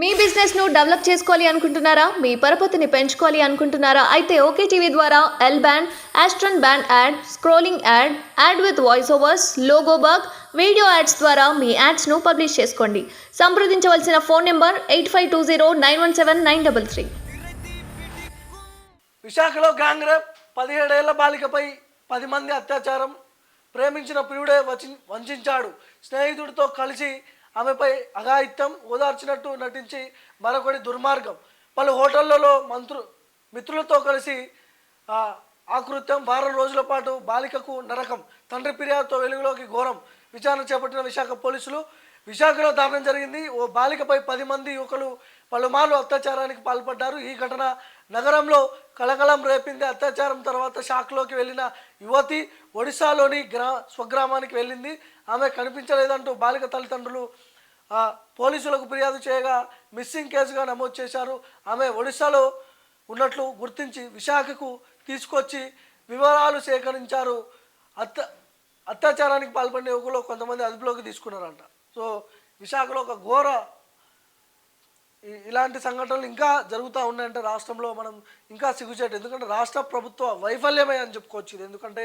మీ business ను develop చేసుకోవాలి అనుకుంటున్నారా? మీ పరపతిని పెంచుకోవాలి అనుకుంటున్నారా? అయితే ఓకే టీవీ ద్వారా L band, Aston band ad, scrolling ad, ad with voice overs, logo bug, video ads ద్వారా మీ యాడ్స్ ను పబ్లిష్ చేసుకోండి. సంప్రదించవలసిన ఫోన్ నెంబర్ 8520917933. విశాఖలో గ్యాంగ్ రేప్, 17 ఏళ్ల బాలికపై 10 మంది అత్యాచారం. ప్రేమించిన ప్రియుడే వంచాడు. స్నేహితుడితో కలిసి ఆమెపై అఘాయిత్యం, ఓదార్చినట్టు నటించి మరొకటి దుర్మార్గం. పలు హోటళ్లలో మిత్రులతో కలిసి ఆకృత్యం. వారం రోజుల పాటు బాలికకు నరకం. తండ్రి ఫిర్యాదుతో వెలుగులోకి ఘోరం. విచారణ చేపట్టిన విశాఖ పోలీసులు. విశాఖలో దారుణం జరిగింది. ఓ బాలికపై 10 మంది యువకులు పలుమార్లు అత్యాచారానికి పాల్పడ్డారు. ఈ ఘటన నగరంలో కలకలం రేపింది. అత్యాచారం తర్వాత షాక్లోకి వెళ్ళిన యువతి ఒడిశాలోని స్వగ్రామానికి వెళ్ళింది. ఆమె కనిపించలేదంటూ బాలిక తల్లిదండ్రులు పోలీసులకు ఫిర్యాదు చేయగా మిస్సింగ్ కేసుగా నమోదు చేశారు. ఆమె ఒడిశాలో ఉన్నట్లు గుర్తించి విశాఖకు తీసుకొచ్చి వివరాలు సేకరించారు. అత్యాచారానికి పాల్పడిన యువకులు కొంతమంది అదుపులోకి తీసుకున్నారంట. సో విశాఖలో ఒక ఘోర ఇలాంటి సంఘటనలు ఇంకా జరుగుతూ ఉన్నాయంటే రాష్ట్రంలో మనం ఇంకా సిగ్గుచేటు. ఎందుకంటే రాష్ట్ర ప్రభుత్వ వైఫల్యమే అని చెప్పుకోవచ్చు ఇది. ఎందుకంటే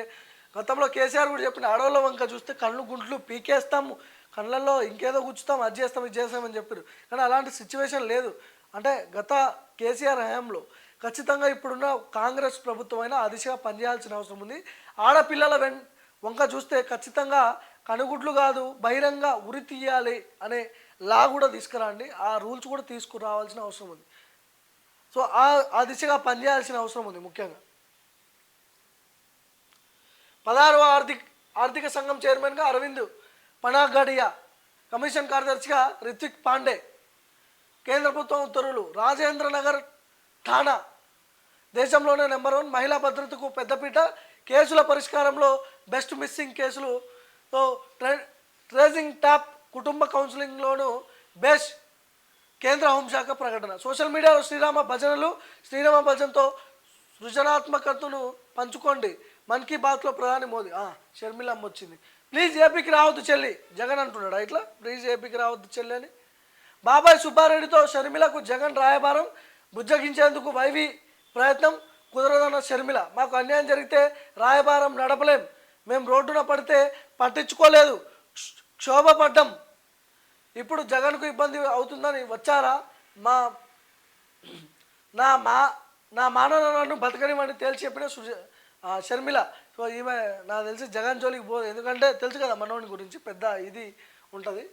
గతంలో కేసీఆర్ కూడా చెప్పిన ఆడవాళ్ళ వంక చూస్తే కళ్ళు గుంట్లు పీకేస్తాము, కళ్ళల్లో ఇంకేదో గుచ్చుతాం, అది చేస్తాం ఇది చేస్తామని చెప్పారు. కానీ అలాంటి సిచ్యువేషన్ లేదు. అంటే గత కేసీఆర్ హయాంలో ఖచ్చితంగా ఇప్పుడున్న కాంగ్రెస్ ప్రభుత్వం అయినా ఆ దిశగా పనిచేయాల్సిన అవసరం ఉంది. ఆడపిల్లల వంక చూస్తే ఖచ్చితంగా కనుగుడ్లు కాదు బహిరంగ ఉరి తీయాలి అనే లా కూడా తీసుకురండి. ఆ రూల్స్ కూడా తీసుకురావాల్సిన అవసరం ఉంది. సో ఆ దిశగా పనిచేయాల్సిన అవసరం ఉంది. ముఖ్యంగా 16వ ఆర్థిక సంఘం చైర్మన్గా అరవింద్ పనాగడియా, కమిషన్ కార్యదర్శిగా రిత్విక్ పాండే. కేంద్ర ప్రభుత్వం ఉత్తర్వులు. రాజేంద్ర నగర్ ఠాణా దేశంలోనే నెంబర్ 1 మహిళా భద్రతకు పెద్దపీట. కేసుల పరిష్కారంలో బెస్ట్ మిస్సింగ్ కేసులుతో ట్రేసింగ్ టాప్. కుటుంబ కౌన్సిలింగ్లోనూ బెస్ట్. కేంద్ర హోంశాఖ ప్రకటన. సోషల్ మీడియాలో శ్రీరామ భజనతో సృజనాత్మకతను పంచుకోండి. మన్ కీ బాత్లో ప్రధాని మోదీ. షర్మిలమ్మ వచ్చింది. ప్లీజ్ ఏపీకి రావద్దు చెల్లి, జగన్ అంటున్నాడా ఇట్లా? ప్లీజ్ ఏపీకి రావద్దు చెల్లి అని. బాబాయ్ సుబ్బారెడ్డితో షర్మిలకు జగన్ రాయబారం. బుజ్జగించేందుకు వైవి ప్రయత్నం. కుదరదన్న షర్మిల. మాకు అన్యాయం జరిగితే రాయబారం నడపలేం. మేము రోడ్డున పడితే పట్టించుకోలేదు, క్షోభపడ్డం. ఇప్పుడు జగన్కు ఇబ్బంది అవుతుందని వచ్చారా? నా మానవులను బతకనివ్వని తేల్చి చెప్పిన షర్మిల. సో ఈమె నాకు తెలిసి జగన్ జోలికి పోదు. ఎందుకంటే తెలుసు కదా మనోని గురించి పెద్ద ఇది ఉంటుంది.